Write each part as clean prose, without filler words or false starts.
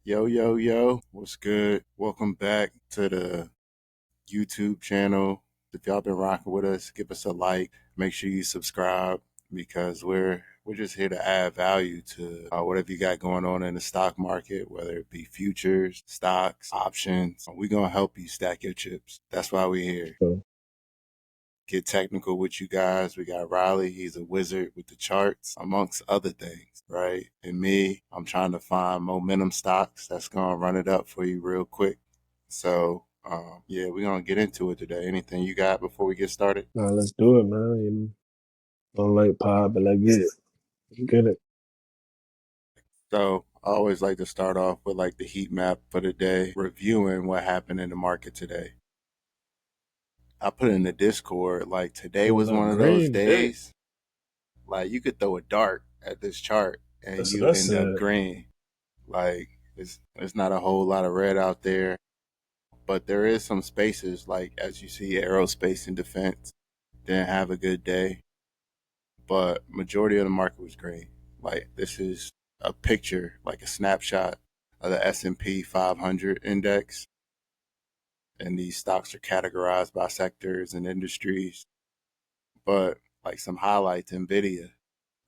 Yo, yo, yo, what's good? Welcome back to the YouTube channel. If y'all been rocking with us, give us a like. Make sure you subscribe because we're just here to add value to whatever you got going on in the stock market, whether it be futures, stocks, options. We're gonna help you stack your chips. That's why we're here. So, Get technical with you guys. We got Riley. He's a wizard with the charts, amongst other things, right? And me, I'm trying to find momentum stocks that's going to run it up for you real quick. So, yeah, we're going to get into it today. Anything you got before we get started? nah, let's do it, man. Don't like pod, but let's get it. Let's get it. So, I always like to start off with like the heat map for the day, reviewing what happened in the market today. I put in the Discord, like today Pulled was up one of those green today. days, like you could throw a dart at this chart and That's what you I end up said. green. Like it's not a whole lot of red out there, but there is some spaces like as you see aerospace and defense didn't have a good day, but majority of the market was green. Like this is a picture, like a snapshot of the S&P 500 index, and these stocks are categorized by sectors and industries. But like some highlights, Nvidia,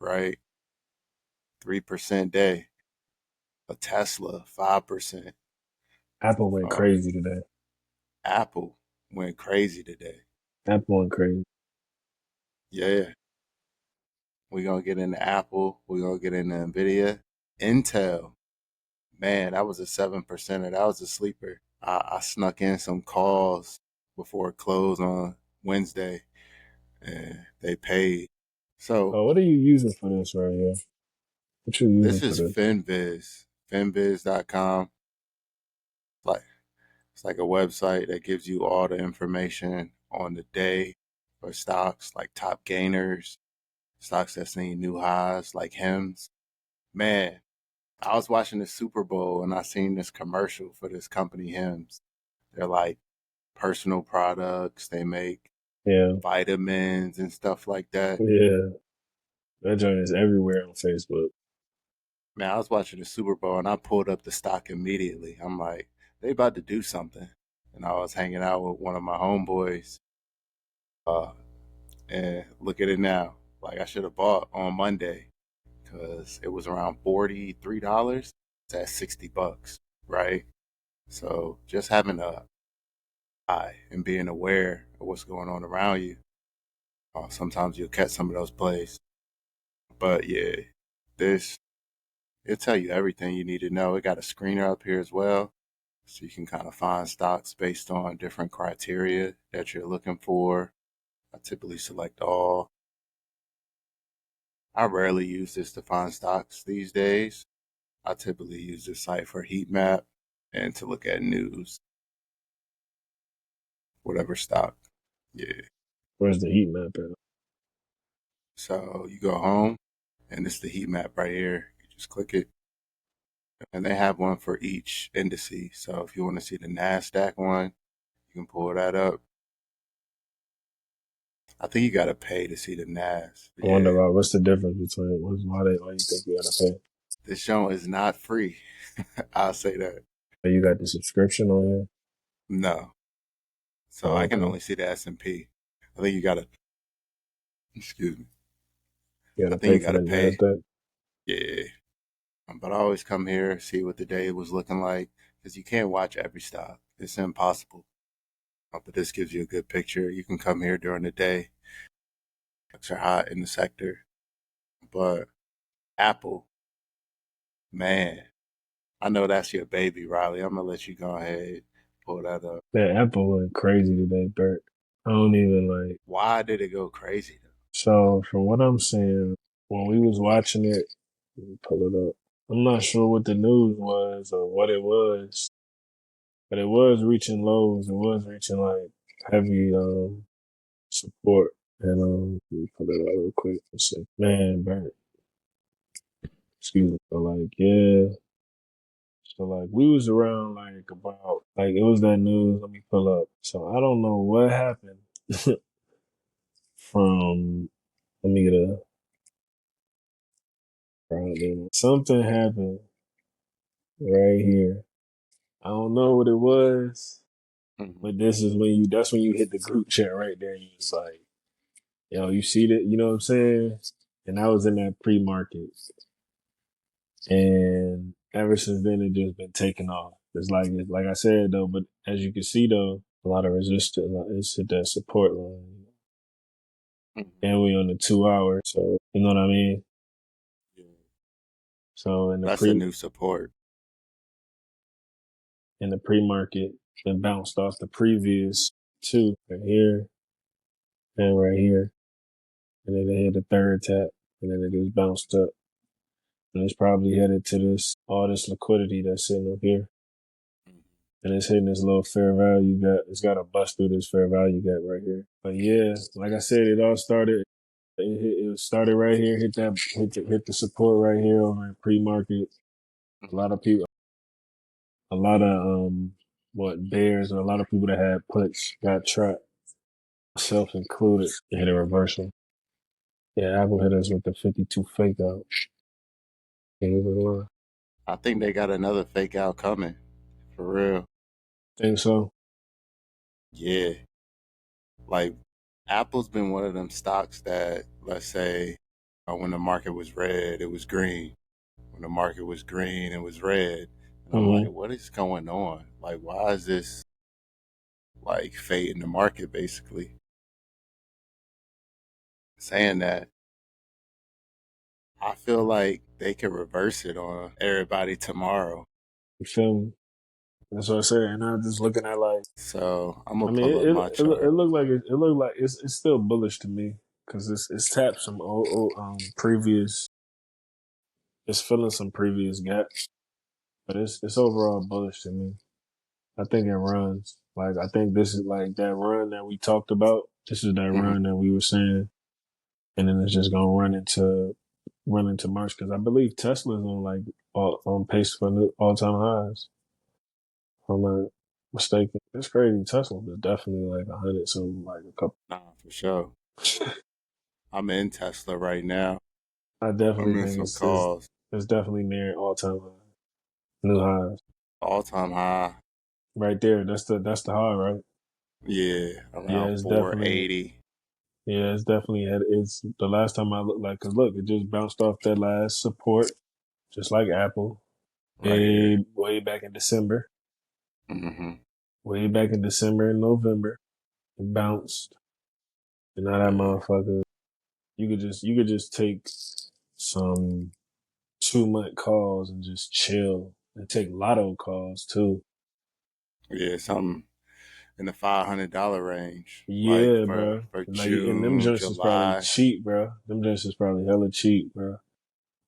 right? 3% day. A Tesla, 5%. Apple went Um, crazy today. Apple went crazy today. Apple went crazy. Yeah, we're gonna get into Apple. We're gonna get into Nvidia. Intel, man, that was a 7%er. That was a sleeper. I snuck in some calls before it closed on Wednesday, and they paid. So Oh, what are you using for this right here? What you using this for is this? Finviz, finviz.com. Like it's like a website that gives you all the information on the day for stocks, like top gainers, stocks that seen new highs, like Hims. Man, I was watching the Super Bowl and I seen this commercial for this company, Hims. They're like personal products. They make Yeah, vitamins and stuff like that. yeah. That joint is everywhere on Facebook. Man, I was watching the Super Bowl and I pulled up the stock immediately. I'm like, they about to do something. And I was hanging out with one of my homeboys. Uh, and look at it now. Like I should have bought on Monday because it was around $43. It's at $60, right? So just having a eye and being aware of what's going on around you. Sometimes you'll catch some of those plays. But yeah, this it'll tell you everything you need to know. It got a screener up here as well. So you can kind of find stocks based on different criteria that you're looking for. I typically select all. I rarely use this to find stocks these days. I typically use this site for heat map and to look at news, whatever stock. Yeah. Where's the heat map at? So you go home and it's the heat map right here. You just click it and they have one for each indice. So if you want to see the NASDAQ one, you can pull that up. I think you got to pay to see the NAS. I wonder Yeah. what's the difference between why you think you gotta pay? This show is not free. I'll say that. Oh, you got the subscription on here? No. So Oh, I can okay. only see the S&P. I think you got to, excuse me. You I gotta think pay you for got the to pay. NASDAQ. Yeah. But I always come here, see what the day was looking like, because you can't watch every stock. It's impossible. But this gives you a good picture. You can come here during the day. Stocks are hot in the sector. But Apple, man, I know that's your baby, Riley. I'm gonna let you go ahead pull that up. Man, Apple went crazy today, Bert. I don't even like. Why did it go crazy though? So from what I'm seeing, when we was watching it, let me pull it up. I'm not sure what the news was or what it was, but it was reaching lows. It was reaching like heavy support. And let me pull it up real quick. Let's see. Man, Bert, excuse me. So like, yeah. So like we was around like about like it was that news. Let me pull up. So I don't know what happened from. Let me get a. Something happened right here. I don't know what it was, Mhm. but this is when you. That's when you hit the group chat right there. And you was like, yo, you see that? You know what I'm saying? And I was in that pre-market, and ever since then it just been taking off. Like I said though, but as you can see though, a lot of resistance. It's hit that support line, Mhm. and we on the 2 hour. So you know what I mean. Yeah. So That's a new support. in the pre-market, it bounced off the previous two right here and right here, and then it hit the third tap, and then it just bounced up, and it's probably headed to this all this liquidity that's sitting up here, Mhm. and it's hitting this little fair value gap. It's got to bust through this fair value gap right here. But yeah, like I said, it all started. It started right here, hit the support right here over in pre-market. A lot Mhm. of people, a lot of bears, or a lot of people that had puts got trapped, self included. It hit a reversal. Yeah, Apple hit us with the 52 fake out. Can't even lie. I think they got another fake out coming. For real. Think so? Yeah. Like Apple's been one of them stocks that, let's say, when the market was red, it was green. When the market was green, it was red. And I'm like, Mm-hmm. what is going on? Like, why is this like fading the market basically? Saying that, I feel like they could reverse it on everybody tomorrow. You feel me? That's what I said. And I'm just looking at like, So I'm gonna I mean, pull up my it chart. looked like it looked like it's still bullish to me because it's tapped some old previous. It's filling some previous gaps, but it's overall bullish to me. I think it runs. Like I think this is like that run that we talked about. This is that Mhm. run that we were saying, and then it's just gonna run into March because I believe Tesla's on like on pace for new all time highs. If I'm not mistaken. It's crazy. Tesla is definitely like 100 something, like a couple. Nah, for sure. I'm in Tesla right now. I I'm definitely in think some it's calls. it's definitely near all time high, new highs. All time high. Right there. That's the high, right? Yeah, Yeah, around it's definitely 480 it's definitely it's the last time I looked like because look, it just bounced off that last support, just like Apple, right here. way back in December, Hmm. way back in December and November, it bounced, and now that Yeah. motherfucker, you could just take some 2 month calls and just chill and take lotto calls too. Yeah, something in the $500 range, like Yeah, for bro. for Like, and them June, joints is probably July. cheap, bro. Them joints is probably hella cheap, bro.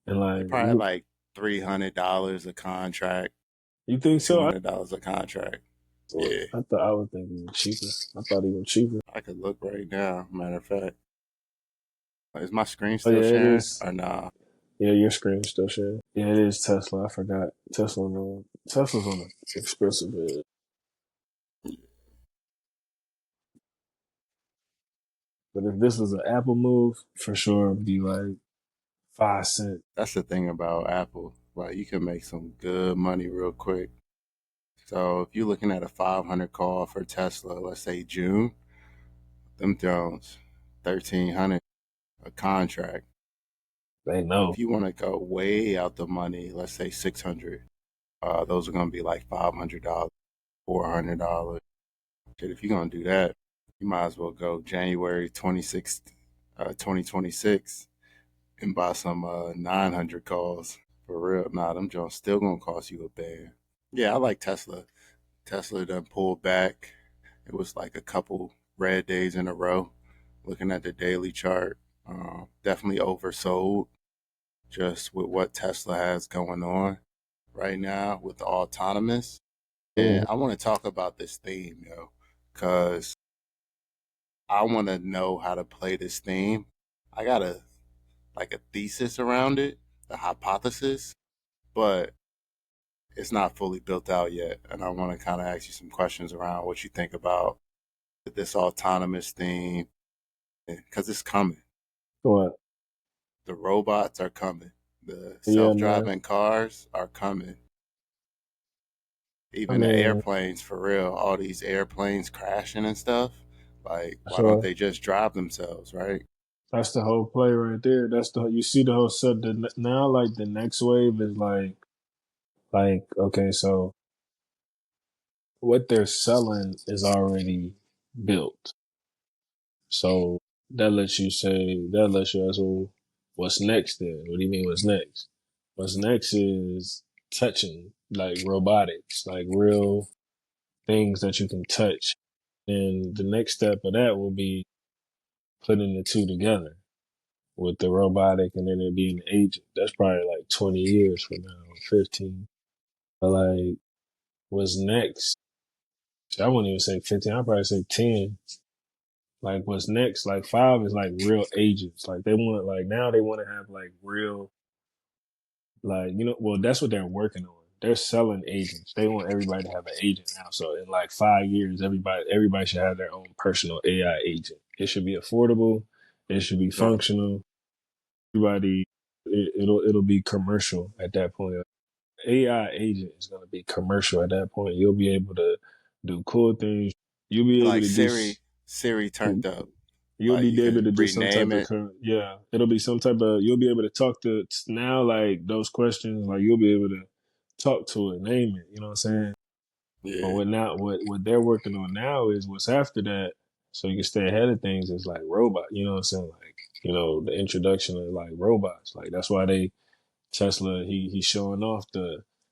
And They like, probably like $300 a contract, you think two so? hundred dollars a contract. Yeah, I would think even cheaper. I thought even cheaper. I could look right now. Matter of fact, is my screen Oh still yeah, it sharing is. or nah? Yeah, your screen is still sharing. Yeah, it is Tesla. I forgot Tesla's on the expensive end. But if this was an Apple move, for sure it'd be like 5 cent. That's the thing about Apple. Like you can make some good money real quick. So if you're looking at a 500 call for Tesla, let's say June, them Jones, 1,300 a contract. They If know. you want to go way out the money, let's say 600, those are going to be like $500, $400. Shit, if you're going to do that, you might as well go January 26th, 2026 and buy some 900 calls. For real. Nah, them Jones still going to cost you a band. Yeah, I like Tesla. Tesla done pulled back. It was like a couple red days in a row. Looking at the daily chart, definitely oversold just with what Tesla has going on right now with the autonomous. And Mhm. I want to talk about this theme, yo, because I want to know how to play this theme. I got a thesis around it, the hypothesis, but it's not fully built out yet. And I want to kind of ask you some questions around what you think about this autonomous theme because it's coming. What? The robots are coming. The Yeah, man. self-driving cars are coming. I Even the mean, airplanes, for real, all these airplanes crashing and stuff. Like, why don't so they just drive themselves, right? that's the whole play right there. That's the you see the whole set. Now, like the next wave is like okay, so what they're selling is already built. So that lets you ask, well, what's next then? What do you mean what's next? What's next is touching, like robotics, like real things that you can touch. And the next step of that will be putting the two together with the robotic and then it being an agent. That's probably like 20 years from now, 15. But like, what's next? I wouldn't even say 15. I'd probably say 10. Like, what's next? Like, 5 is like real agents. Like, they want, like, now they want to have like real, like, well, that's what they're working on. They're selling agents. They want everybody to have an agent now. So in like 5 years, everybody should have their own personal AI agent. It should be affordable. It should be Yeah. functional. Everybody, it'll be commercial at that point. AI agent is going to be commercial at that point. You'll be able to do cool things. You'll be able Like to just Siri turned up. you'll Like, be you able could to do some type rename of it. yeah. It'll be some type of you'll be able to talk to now like those questions like you'll be able to talk to it, name it. You know what I'm saying? But Yeah. what they're working on now is what's after that, so you can stay ahead of things. Is like robot. You know what I'm saying? Like the introduction of like robots. Like that's why Tesla, he's showing off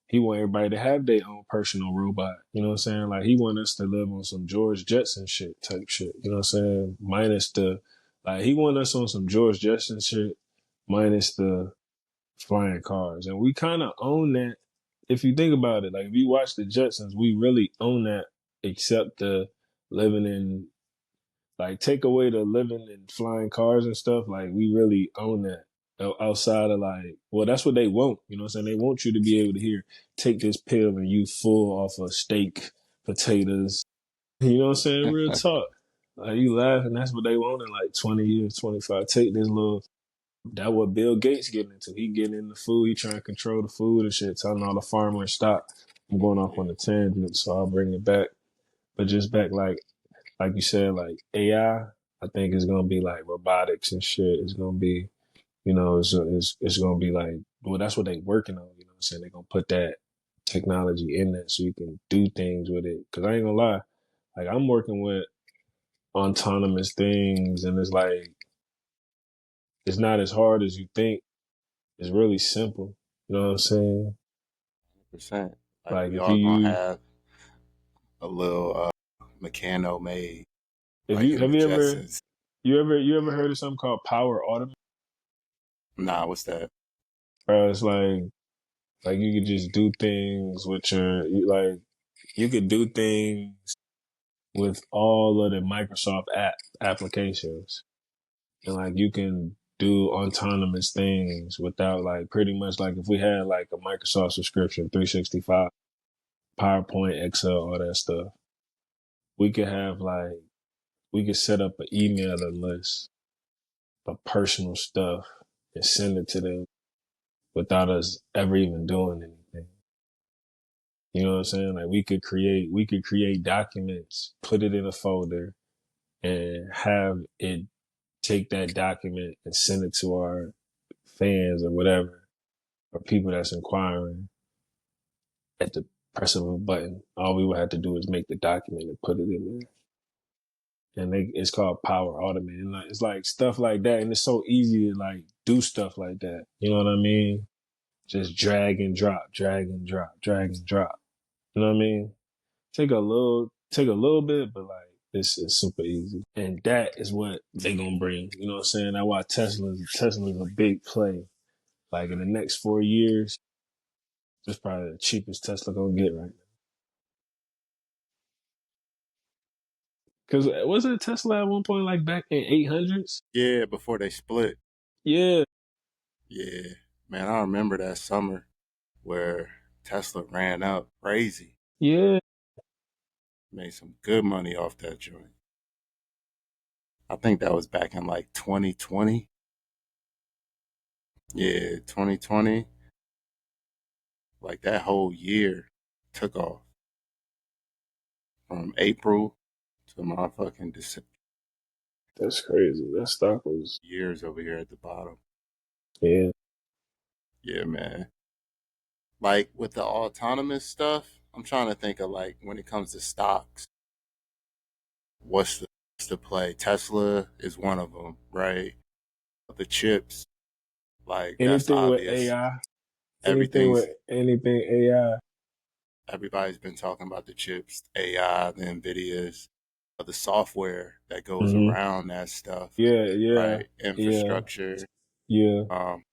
he want everybody to have their own personal robot. You know what I'm saying? Like he want us to live on some George Jetson shit type shit. You know what I'm saying? Minus the like he want us on some George Jetson shit, minus the flying cars. And we kinda own that if you think about it. Like if you watch the Jetsons, we really own that except the living in like take away the living in flying cars and stuff. Like we really own that outside of like, well, that's what they want. You know what I'm saying? They want you to be able to take this pill and you full off of steak, potatoes. You know what I'm saying? Real talk. Like you laugh and that's what they want in like 20 years, 25. Take this little, that what Bill Gates getting into. He getting into food. He trying to control the food and shit, telling all the farmers stop. I'm going off on a tangent, so I'll bring it back. But just back like you said, like AI, I think it's gonna be like robotics and shit. It's gonna be, it's gonna be like, well, that's what they working on. You know what I'm saying? They're gonna put that technology in there so you can do things with it. Cause I ain't gonna lie, like I'm working with autonomous things, and it's like it's not as hard as you think. It's really simple. You know what I'm saying? 100%. Like, Like we if all gonna you have a little mechano made, if like you in have the you ever Jetsons. you ever heard of something called Power Automate? Nah, what's that? It's like you could just do things with like you could do things with all of the Microsoft applications, and like you can do autonomous things without like pretty much like if we had like a Microsoft subscription, 365, PowerPoint, Excel, all that stuff, we could have like we could set up an emailing list of personal stuff and send it to them without us ever even doing anything. You know what I'm saying? Like we could create documents, put it in a folder, and have it take that document and send it to our fans or whatever, or people that's inquiring at the press of a button. All we would have to do is make the document and put it in there. And it's called Power Automate. And like, it's like stuff like that. And it's so easy to like do stuff like that. You know what I mean? Just drag and drop, drag and drop, drag and drop. You know what I mean? Take a little bit, but like it's super easy. And that is what they gonna bring. You know what I'm saying? That's why Tesla's a big play. Like in the next 4 years, it's probably the cheapest Tesla gonna get right now. Cause wasn't Tesla at one point like back in 800s? Yeah, before they split. Yeah, Yeah, man, I remember that summer where Tesla ran up crazy. yeah, Made some good money off that joint. I think that was back in like 2020. Yeah, 2020. Like that whole year took off. from April to motherfucking That's crazy. That stock was, years over here at the bottom. yeah. Yeah, man. Like with the autonomous stuff, I'm trying to think of like when it comes to stocks, what's the play? Tesla is one of them, right? The chips, like that's Anything with obvious. AI, anything with Everything's anything AI. everybody's been talking about the chips, AI, the Nvidias, the software that goes Hmm. around that stuff, Yeah, yeah, right? yeah, Infrastructure. yeah. Um,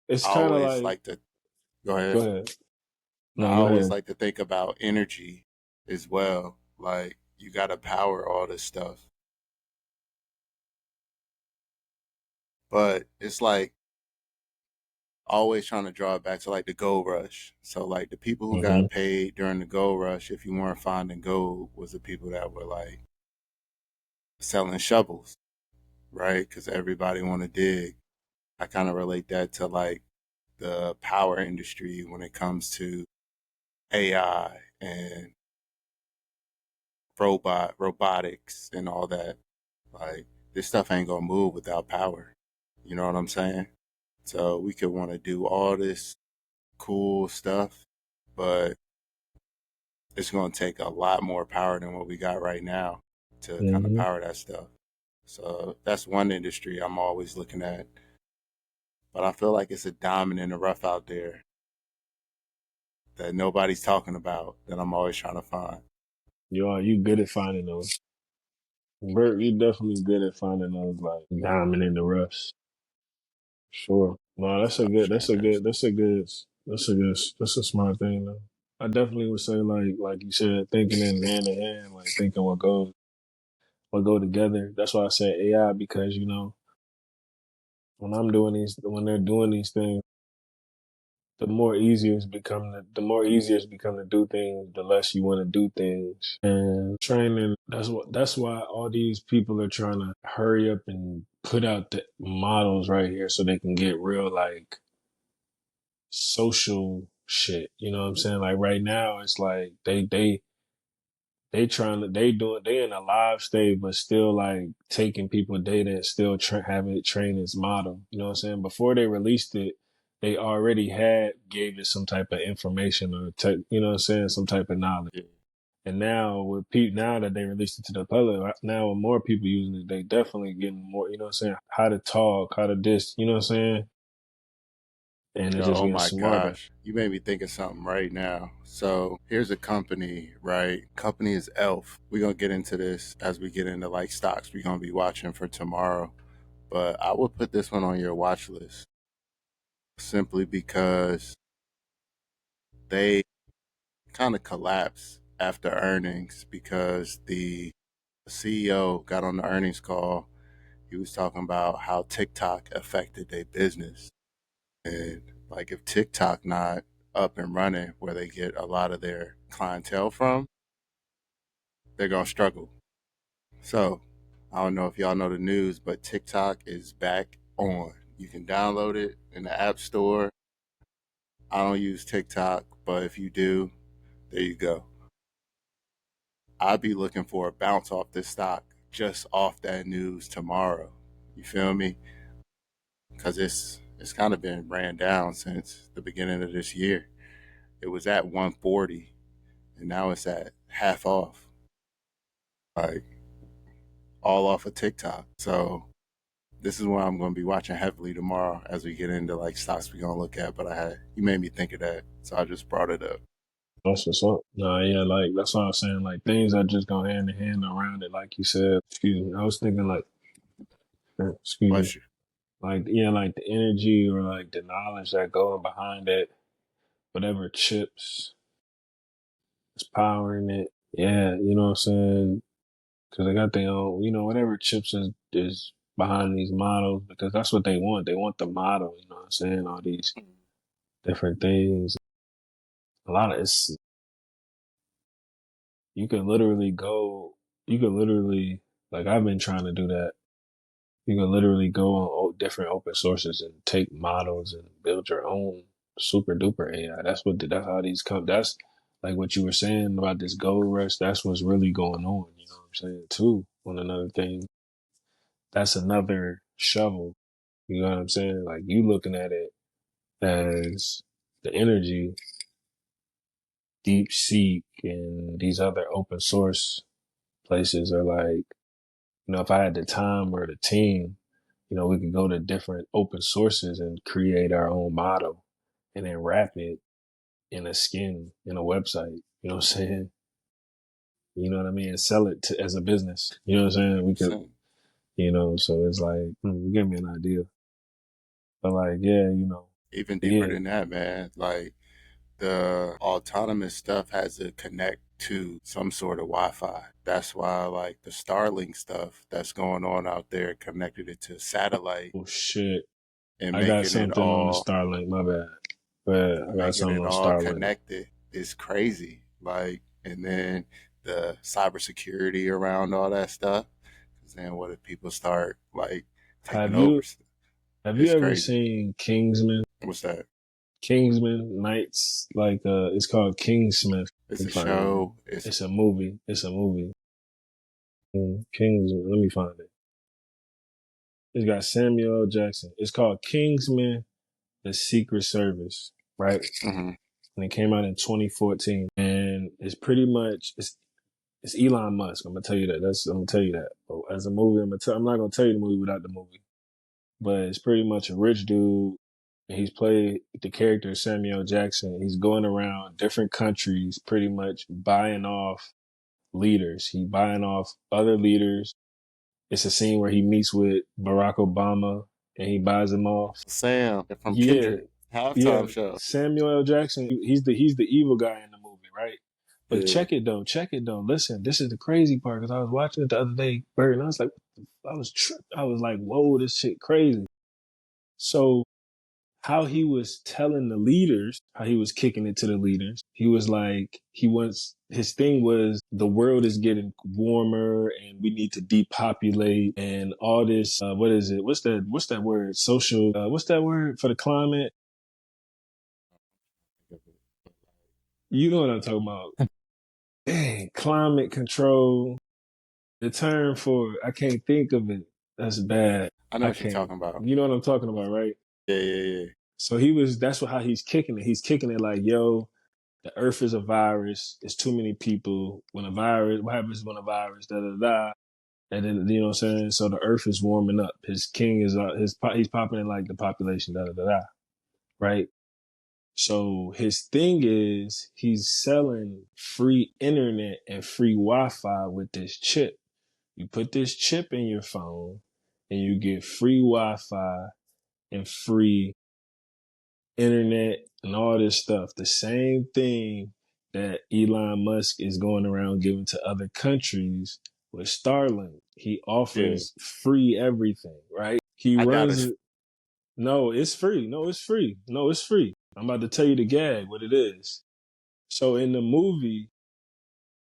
It's I kind of always like, like to go ahead. go ahead. I No, go always ahead. like to think about energy as well. Like you got to power all this stuff, but it's like always trying to draw it back to like the gold rush. So like the people who Hmm. got paid during the gold rush, if you weren't finding gold, was the people that were like selling shovels, right? Because everybody want to dig. I kind of relate that to like the power industry when it comes to AI and robotics and all that. Like this stuff ain't gonna move without power. You know what I'm saying? So we could want to do all this cool stuff, but it's gonna take a lot more power than what we got right now to kind of Hmm. power that stuff. So that's one industry I'm always looking at. But I feel like it's a diamond in the rough out there that nobody's talking about that I'm always trying to find. You good at finding those. Bert, you definitely good at finding those like diamond in the roughs. Sure. No, That's what I'm trying to understand. that's a smart thing though. I definitely would say like you said, thinking in hand in hand, like thinking what go together. That's why I said AI because when they're doing these things, the more easier it's become to do things, the less you want to do things. And training, that's why all these people are trying to hurry up and put out the models right here so they can get real like social shit. You know what I'm saying? Like right now it's like they in a live state but still like taking people data and still having it train its model. You know what I'm saying? Before they released it, they already had gave it some type of information or you know what I'm saying, some type of knowledge. Yeah. And now now that they released it to the public, now with more people using it, they definitely getting more. You know what I'm saying? How to talk, how to this. You know what I'm saying? And it's Yo, just oh getting my smarter. gosh. You made me think of something right now. So here's a company, right? Company is Elf. We're gonna get into this as we get into like stocks we're gonna be watching for tomorrow. But I would put this one on your watch list simply because they kind of collapsed after earnings because the CEO got on the earnings call. He was talking about how TikTok affected their business. And like if TikTok not up and running where they get a lot of their clientele from, they're gonna struggle. So I don't know if y'all know the news, but TikTok is back on. You can download it in the App Store. I don't use TikTok, but if you do, there you go. I'd be looking for a bounce off this stock just off that news tomorrow. You feel me? Because it's kind of been ran down since the beginning of this year. It was at 140 and now it's at half off, like all off of TikTok. So this is what I'm going to be watching heavily tomorrow as we get into like stocks we're going to look at. But you made me think of that, so I just brought it up. That's what's up. No, yeah, like that's what I'm saying. Like things are just go hand in hand around it, like you said. Excuse me. I was thinking like, excuse me, Bless you. like yeah, like the energy or like the knowledge that going behind it, whatever chips is powering it. Yeah, you know what I'm saying? Because they got their own, whatever chips is behind these models because that's what they want. They want the model. You know what I'm saying? All these different things. A lot of it's you can literally go. You can literally like I've been trying to do that. You can literally go on different open sources and take models and build your own super duper AI. That's how these come. That's like what you were saying about this gold rush, that's what's really going on. You know what I'm saying? Too. On another thing, that's another shovel. You know what I'm saying? Like you looking at it as the energy, DeepSeek, and these other open source places are like, if I had the time or the team, we could go to different open sources and create our own model and then wrap it in a skin, in a website. You know what I'm saying? You know what I mean? And sell it as a business. You know what I'm saying? We could, so it's like, give me an idea. But like, yeah, Even deeper yeah. than that, man. Like the autonomous stuff has to connect to some sort of Wi-Fi. That's why like the Starlink stuff that's going on out there connected it to satellite Oh shit. and I got making it something on the all Starlink, my bad. But I got making something it on all Starlink. connected is crazy. Like, and then the cybersecurity around all that stuff. Because then what if people start like taking Have over? you have you It's ever crazy. seen Kingsman? What's that? Kingsman Nights, like it's called Kingsmith. It's a It's like show. It's it's a movie. It's a movie. Kingsman. Let me find it. It's got Samuel L. Jackson. It's called Kingsman: The Secret Service, right? mm-hmm. And it came out in 2014, and it's pretty much it's Elon Musk. I'm gonna tell you that. I'm gonna tell you that. But as a movie, I'm not gonna tell you the movie without the movie. But it's pretty much a rich dude. And he's played the character Samuel Jackson. He's going around different countries, pretty much buying off leaders. He buying off other leaders. It's a scene where he meets with Barack Obama and he buys him off. Sam from Yeah, Kendrick yeah. halftime show. Samuel L. Jackson. He's the evil guy in the movie, right? But Yeah. check it though. Check it though. Listen, this is the crazy part because I was watching it the other day, Bird, and I was like, I was like, whoa, this shit crazy. So how he was telling the leaders, how he was kicking it to the leaders. He was like, his thing was the world is getting warmer and we need to depopulate and all this, what is it? What's that word? Social, what's that word for the climate? You know what I'm talking about. Dang, climate control. The term for, I can't think of it. That's bad. I know I what you're can't. talking about. You know what I'm talking about, right? Yeah, yeah, yeah. So how he's kicking it. He's kicking it like, yo, the earth is a virus. It's too many people. What happens when a virus, da da da. And then, you know what I'm saying? So the earth is warming up. His king is, he's popping in like the population, da da da da. Right? So his thing is he's selling free internet and free Wi-Fi with this chip. You put this chip in your phone and you get free Wi-Fi and free internet and all this stuff. The same thing that Elon Musk is going around giving to other countries with Starlink. He Yeah. offers free everything, right? He I doubt runs it's it. No, it's free. No, it's free. No, it's free. I'm about to tell you the gag, what it is. So in the movie,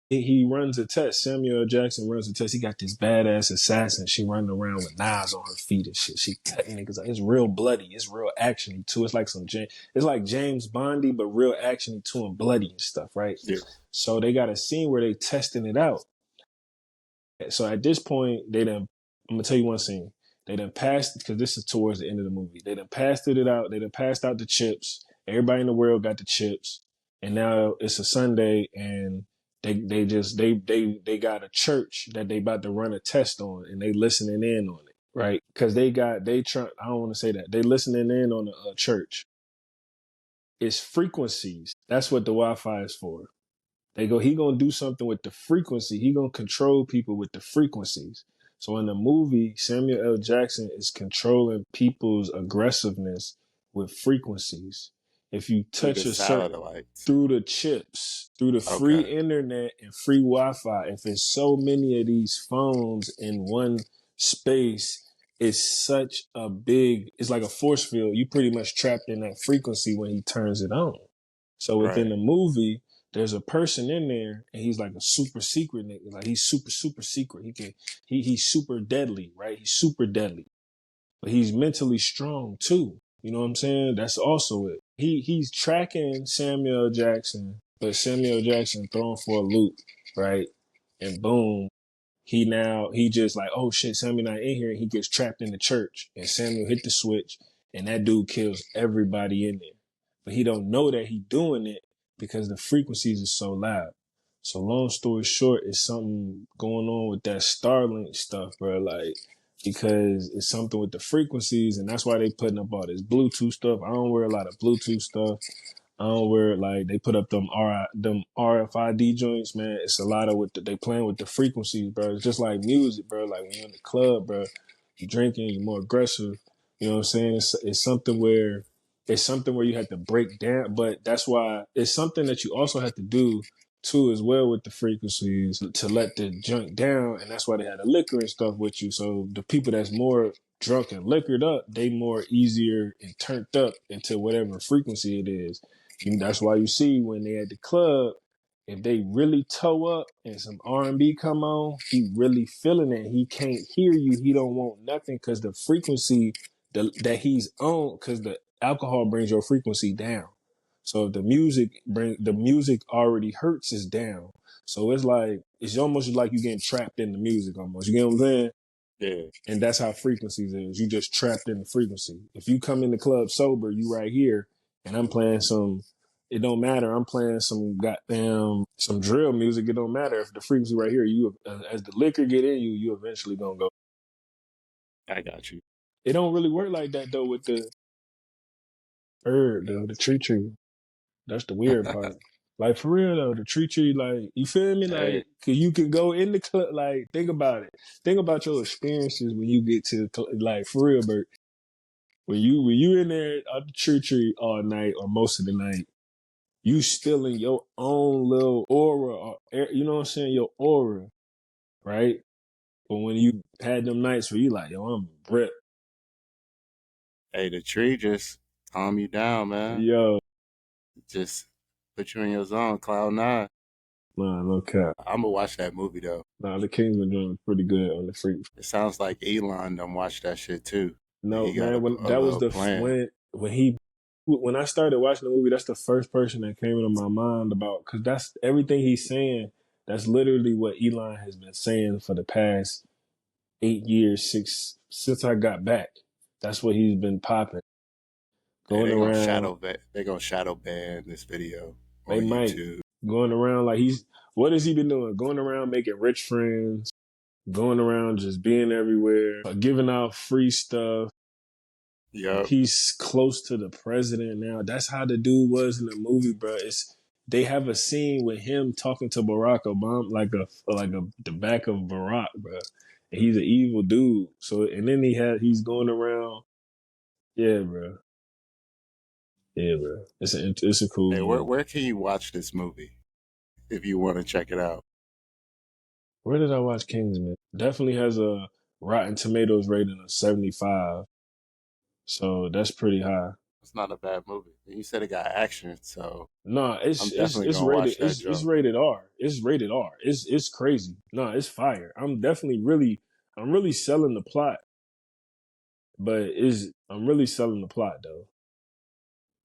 he runs a test. Samuel Jackson runs a test. He got this badass assassin. She running around with knives on her feet and shit. She cutting niggas. It's real bloody. It's real actiony too. It's like it's like James Bondy, but real actiony too and bloody and stuff, right? yeah. So they got a scene where they testing it out. So at this point, I'm gonna tell you one scene. They done passed, because this is towards the end of the movie. They done passed it out. They done passed out the chips. Everybody in the world got the chips. And now it's a Sunday and they got a church that they about to run a test on and they listening in on it, right? Cause I don't want to say that. They listening in on a church. It's frequencies. That's what the Wi-Fi is for. He gonna do something with the frequency. He gonna control people with the frequencies. So in the movie, Samuel L. Jackson is controlling people's aggressiveness with frequencies. If you Through the touch a certain satellites. through the chips, through the free Okay. internet and free Wi-Fi, if it's so many of these phones in one space, it's like a force field. You pretty much trapped in that frequency when he turns it on. So within Right. the movie, there's a person in there and he's like a super secret nigga. Like he's super, super secret. He's super deadly, right? He's super deadly. But he's mentally strong too. You know what I'm saying? That's also it. He's tracking Samuel Jackson but Samuel Jackson throwing for a loop, right? And boom, he just like, oh shit, Samuel not in here, and he gets trapped in the church, and Samuel hit the switch, and that dude kills everybody in there. But he don't know that he doing it because the frequencies are so loud. So long story short, it's something going on with that Starlink stuff, bro. Like, because it's something with the frequencies, and that's why they putting up all this Bluetooth stuff. I don't wear a lot of Bluetooth stuff. I don't wear like they put up them RFID joints, man. It's a lot of they playing with the frequencies, bro. It's just like music, bro. Like when you're in the club, bro, you drinking, you're more aggressive. You know what I'm saying? It's something where you have to break down, but that's why it's something that you also have to do too as well with the frequencies to let the junk down, and that's why they had the liquor and stuff with you. So the people that's more drunk and liquored up, they more easier and turned up into whatever frequency it is. And that's why you see when they at the club, if they really toe up and some R&B come on, he really feeling it. He can't hear you. He don't want nothing because the frequency that he's on, because the alcohol brings your frequency down. So if the music already hurts is down. So it's almost like you getting trapped in the music almost. You get what I'm saying? Yeah. And that's how frequencies is. You just trapped in the frequency. If you come in the club sober, you right here, and I'm playing it don't matter. I'm playing some drill music. It don't matter if the frequency right here. You as the liquor get in you, you eventually gonna go. I got you. It don't really work like that though with the herb though, the tree. That's the weird part. Like for real though, the tree, like you feel me? Hey, Like, cause you can go in the club. Like, think about it. Think about your experiences when you get to like for real, Bert. When you in there at the tree all night or most of the night, you still in your own little aura, or you know what I'm saying? Your aura, right? But when you had them nights where you like, yo, I'm ripped, hey, the tree just calm you down, man. yo, Just put you in your zone, cloud nine. nah, no cap. I'm gonna watch that movie though. Nah, the Kingsman doing pretty good on the freak. It sounds like Elon done watch that shit too. No, He got man, when a that was little plan. when I started watching the movie, that's the first person that came into my mind about, because that's everything he's saying. That's literally what Elon has been saying for the past 8 years, since I got back. That's what he's been popping, Hey, going around. they gonna shadow ban this video They on might YouTube. going around like what has he been doing? Going around making rich friends, going around just being everywhere, giving out free stuff. Yup. He's close to the president now. That's how the dude was in the movie, bro. They have a scene with him talking to Barack Obama, the back of Barack, bro. And he's an evil dude. So and then he's going around. Yeah, bro. Yeah, bro. It's a cool Hey, movie. where can you watch this movie if you want to check it out? Where did I watch Kingsman? Definitely has a Rotten Tomatoes rating of 75. So that's pretty high. It's not a bad movie. You said it got action, so No, I'm definitely it's gonna rated watch that it's joke. rated R. It's rated R. It's crazy. No, it's fire. I'm really selling the plot, but is I'm really selling the plot though.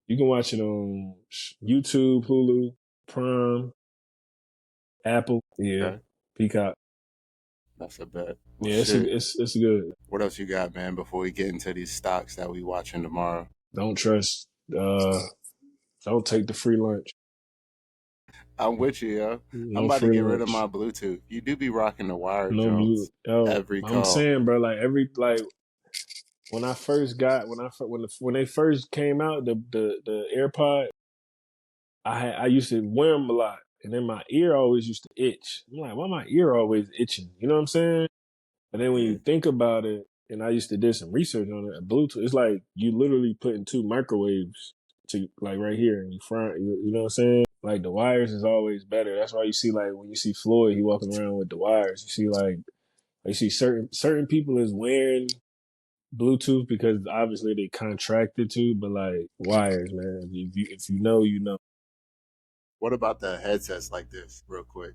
You can watch it on YouTube, Hulu, Prime, Apple, yeah, Okay, Peacock. that's a bet. Well, Yeah, shit. it's good. What else you got, man? Before we get into these stocks that we watching tomorrow, Don't trust. Uh, don't take the free lunch. I'm with you, yo. I'm No about to free get rid of lunch. my Bluetooth. You do be rocking the wire No blue. joints Yo, every I'm call. saying, bro. Like when I first got when they first came out, the AirPod, I used to wear them a lot, and then my ear always used to itch. I'm like, why my ear always itching? You know what I'm saying? And then when Yeah. you think about it, and I used to do some research on it, Bluetooth, it's like you literally putting two microwaves to like right here in your front. You know what I'm saying? Like the wires is always better. That's why you see like when you see Floyd, he walking around with the wires. You see you see certain people is wearing Bluetooth because obviously they contracted to, but like wires, man. If you know, you know. What about the headsets like this, real quick?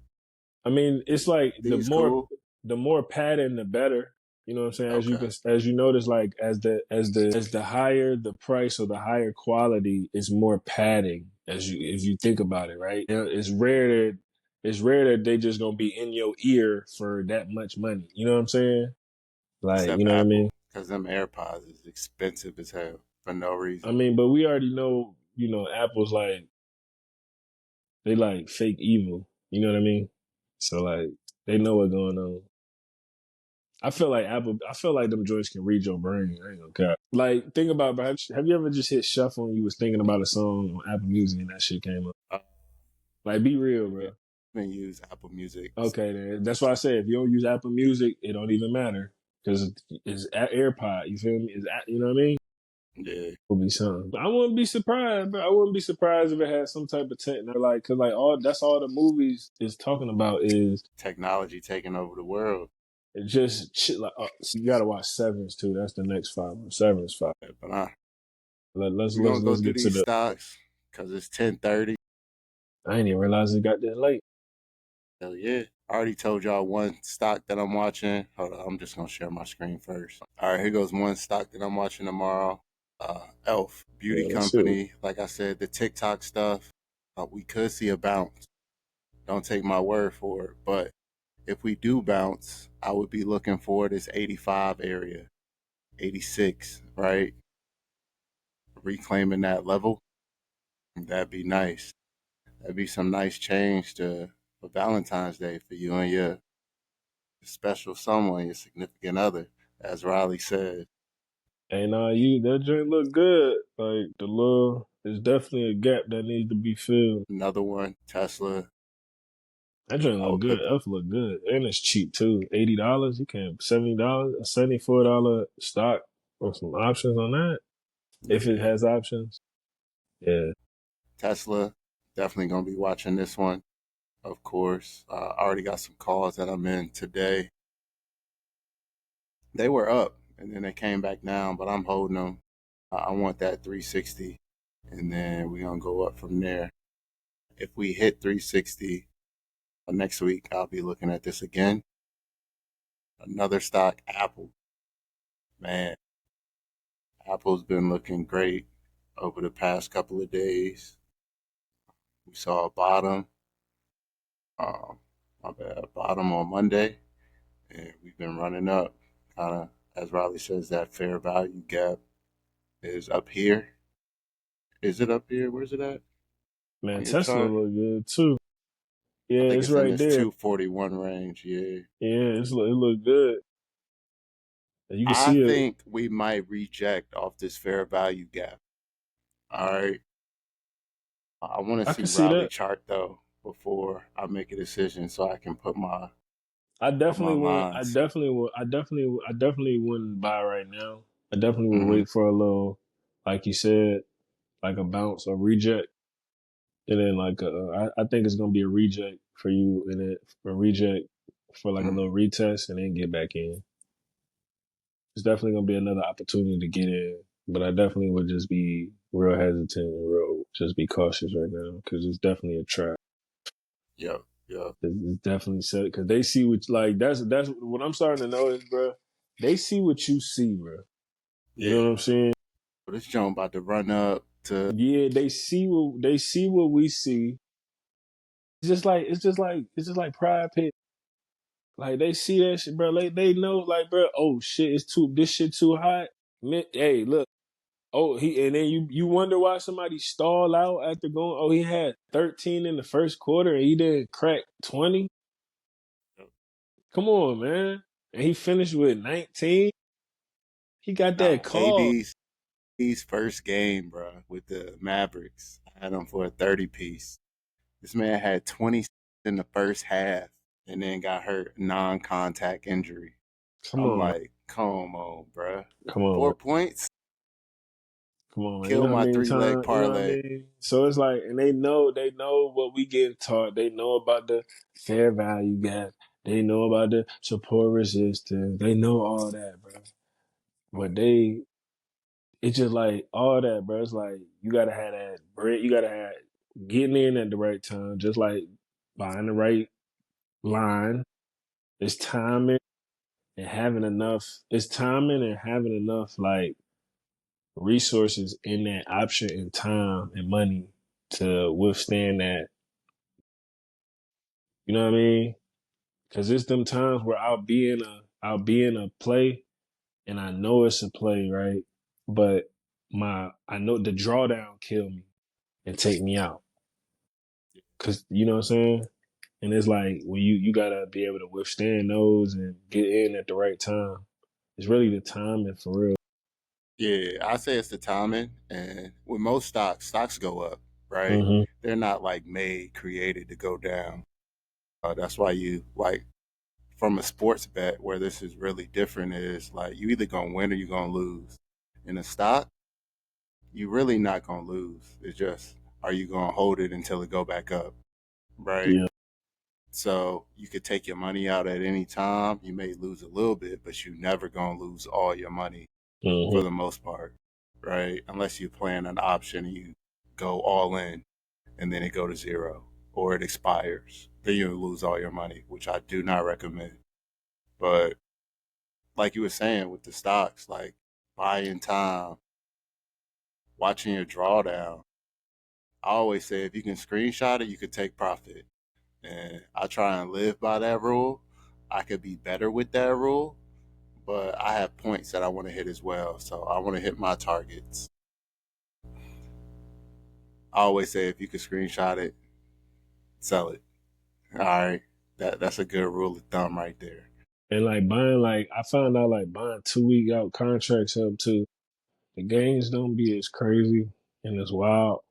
I mean, it's like These cool? the more padding, the better. You know what I'm saying? Okay. As you notice, like as the higher the price or the higher quality, is more padding. if you think about it, right? It's rare that they just gonna be in your ear for that much money. You know what I'm saying? Like, you except know what I mean? Apple, because them AirPods is expensive as hell for no I reason. mean, but we already know, Apple's like they like fake evil. You know what I mean? So like they know what's going on. I feel like them joints can read your brain. I ain't gonna cap. Like, think about, bro, have you ever just hit shuffle and you was thinking about a song on Apple Music and that shit came up? Uh, Like, be real, yeah, bro. I've been use Apple Music. Okay, then. That's why I say if you don't use Apple Music, it don't even matter. Because it's AirPod, you feel me? You know what I mean? Yeah, Will be something. But I wouldn't be surprised, but I wouldn't be surprised if it had some type of techno, like, cause like that's all the movies is talking about is technology taking over the world. just shit like. So you gotta watch Severance too. That's the next five. Severance five. Yeah, but Let's we're gonna go through get to these the. stocks because it's 10:30. I didn't even realize it got that late. Hell yeah! I already told y'all one stock that I'm watching. Hold on, I'm just gonna share my screen first. All right, here goes one stock that I'm watching tomorrow. Elf Beauty Yeah, let's see. Company. Like I said, the TikTok stuff. We could see a bounce. Don't take my word for it, but if we do bounce, I would be looking for this 85 area, 86, right? Reclaiming that level. That'd be nice. That'd be some nice change to for Valentine's Day for you and your special someone, your significant other, as Riley said. And you that joint look good. Like there's definitely a gap that needs to be filled. Another one, Tesla. That joint I look would good. put F look good, and it's cheap too. $80. You can $70, a $74 stock or some options on that if it yeah, has options. Yeah, Tesla. Definitely gonna be watching this one, of course. I already got some calls that I'm in today. They were up and then they came back down, but I'm holding them. I want that 360, and then we're gonna go up from there. If we hit 360 next week, I'll be looking at this again. Another stock, Apple. Man, Apple's been looking great over the past couple of days. We saw a bottom, um, my bad, bottom on Monday, and we've been running up. Kind of, as Riley says, that fair value gap is up here. Is it up here? Where's it at man, on your Tesla chart? look good too. I Yeah, think it's it's in right this there. 241 range. Yeah. Yeah, it look good. You can I see it. think we might reject off this fair value gap. All right. I want to I see can see Riley that. chart though before I make a decision so I can I put my definitely wouldn't. lines. I definitely wouldn't buy right now. I definitely would Hmm. wait for a little, like you said, like a bounce or reject, and then I think it's gonna be a reject for you, and then a reject for like a Hmm. little retest, and then get back in. It's definitely gonna be another opportunity to get in, but I definitely would just be real hesitant and real just be cautious right now because it's definitely a trap. Yep. Yep. It's definitely set because they see what like that's what I'm starting to notice, bro. They see what you see, bro. You know Yeah. what I'm saying? But this joint about to run up to. Yeah, they see what we see. It's just like Pride Pit. Like they see that shit, bro. They know, like, bro. Oh shit, this shit too hot. Hey, look. Oh, and then you wonder why somebody stall out after going. Oh, he had 13 in the first quarter and he didn't crack 20. Come on, man. And he finished with 19. He got that Nah, call. AD's first game, bro, with the Mavericks. I had him for a 30 piece. This man had 20 in the first half and then got hurt, non contact injury. Come I'm on, man. like, come on, bruh. Come on, man. 4 points, Come on, man. You kill know how my many 3 leg times, you know what I parlay. mean? So it's like, and they know what we get taught. They know about the fair value gap. They know about the support resistance. They know all that, bro. But it's just like all that, bro. It's like you gotta have that bread. You gotta have getting in at the right time, just like buying the right line. It's timing and having enough. It's timing and having enough like resources in that option and time and money to withstand that. You know what I mean? Because it's them times where I'll be in a play and I know it's a play, right? But I know the drawdown kill me and take me out. Cause you know what I'm saying? And it's like when you gotta be able to withstand those and get in at the right time. It's really the timing for real. Yeah, I say it's the timing, and with most stocks go up, right? Hmm. They're not like made created to go down. That's why you like from a sports bet where this is really different is like you either gonna win or you gonna lose. In a stock, you really not gonna lose. It's just are you gonna hold it until it go back up, right? Yeah. So you could take your money out at any time. You may lose a little bit, but you never gonna lose all your money Hmm. for the most part, right? Unless you plan an option and you go all in and then it go to zero or it expires. Then you lose all your money, which I do not recommend. But like you were saying with the stocks, like buying time, watching your drawdown. I always say if you can screenshot it, you could take profit. And I try and live by that rule. I could be better with that rule, but I have points that I want to hit as well. So I want to hit my targets. I always say if you can screenshot it, sell it. All right. That's a good rule of thumb right there. And like buying, like I found out, like buying 2 week out contracts help too. The gains don't be as crazy and as wild,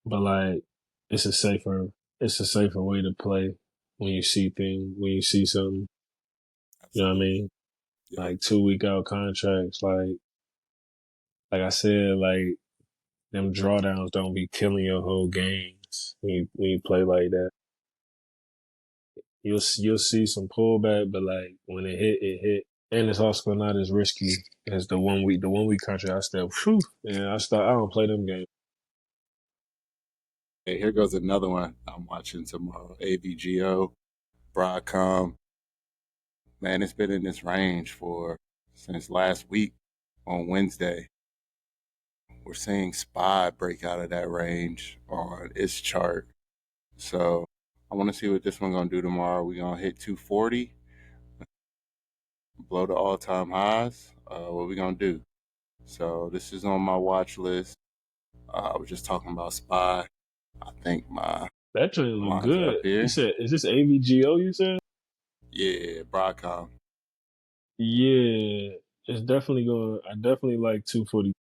but like it's a safer, it's a safer way to play when you see things, when you see something. You know what I Absolutely. mean? Yep. Like 2 week out contracts, like I said, like them drawdowns don't be killing your whole games when you play like that. You'll see some pullback, but like when it hit, it hit, and it's also not as risky as the 1 week contract. I still, whew, yeah, I don't play them games. Hey, here goes another one I'm watching tomorrow. AVGO, Broadcom. Man, it's been in this range for since last week on Wednesday. We're seeing SPY break out of that range on its chart. So I want to see what this one gonna do tomorrow. We gonna hit 240, blow the all-time highs. What we gonna do? So this is on my watch list. I was just talking about SPY. I think my That joint look lines are good. up You here. said, is this AVGO? You said, Yeah, Broadcom. yeah, it's definitely going. I definitely like 240.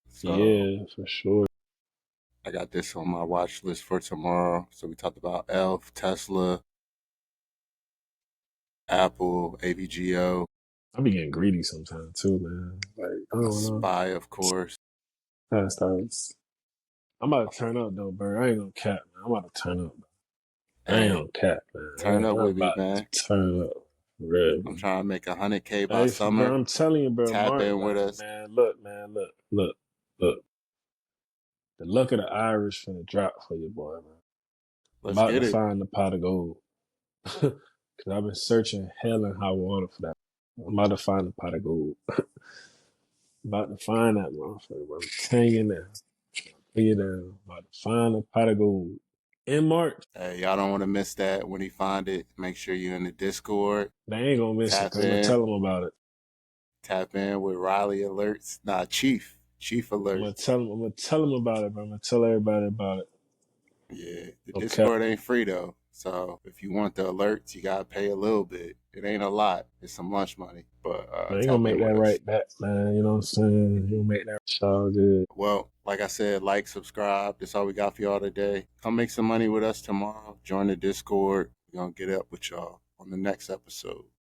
So Yeah, for sure. I got this on my watch list for tomorrow. So we talked about Elf, Tesla, Apple, AVGO, I be getting greedy sometimes too, man. Like I don't know. SPY, of course. Fast times. I'm about to turn up though, bro. I ain't gonna cap, man. I'm about to turn up. I ain't Hey, gonna cap, man. turn up I'm with me, about man. to turn up. Real. I'm trying to make 100K by Hey, bro, summer. I'm telling you, bro, Tap Mark, in with like, us. man, look. The luck of the Irish finna drop for you, boy, man. I'm Let's about to get it. find the pot of gold. Cause I've been searching hell and high water for that. I'm about to find the pot of gold. About to find that motherfucker, bro. I'm telling you now. Tell you now. About to find the pot of gold. In March, Hey, y'all don't want to miss that. When you find it, make sure you're in the Discord. they ain't gonna miss it, Tap cause I'm gonna in. tell them about it. Tap in with Riley Alerts. Nah, Chief. Chief Alerts. I'm gonna tell them about it, bro. I'm gonna tell everybody about it. Yeah, the Okay. Discord ain't free though. So if you want the alerts, you gotta pay a little bit. It ain't a lot. It's some lunch money, but Man, you gonna tap make in with that us. right back, man. You know what I'm saying? You gonna make that so good. Well, like I said, like, subscribe. That's all we got for y'all today. Come make some money with us tomorrow. Join the Discord. We're gonna get up with y'all on the next episode.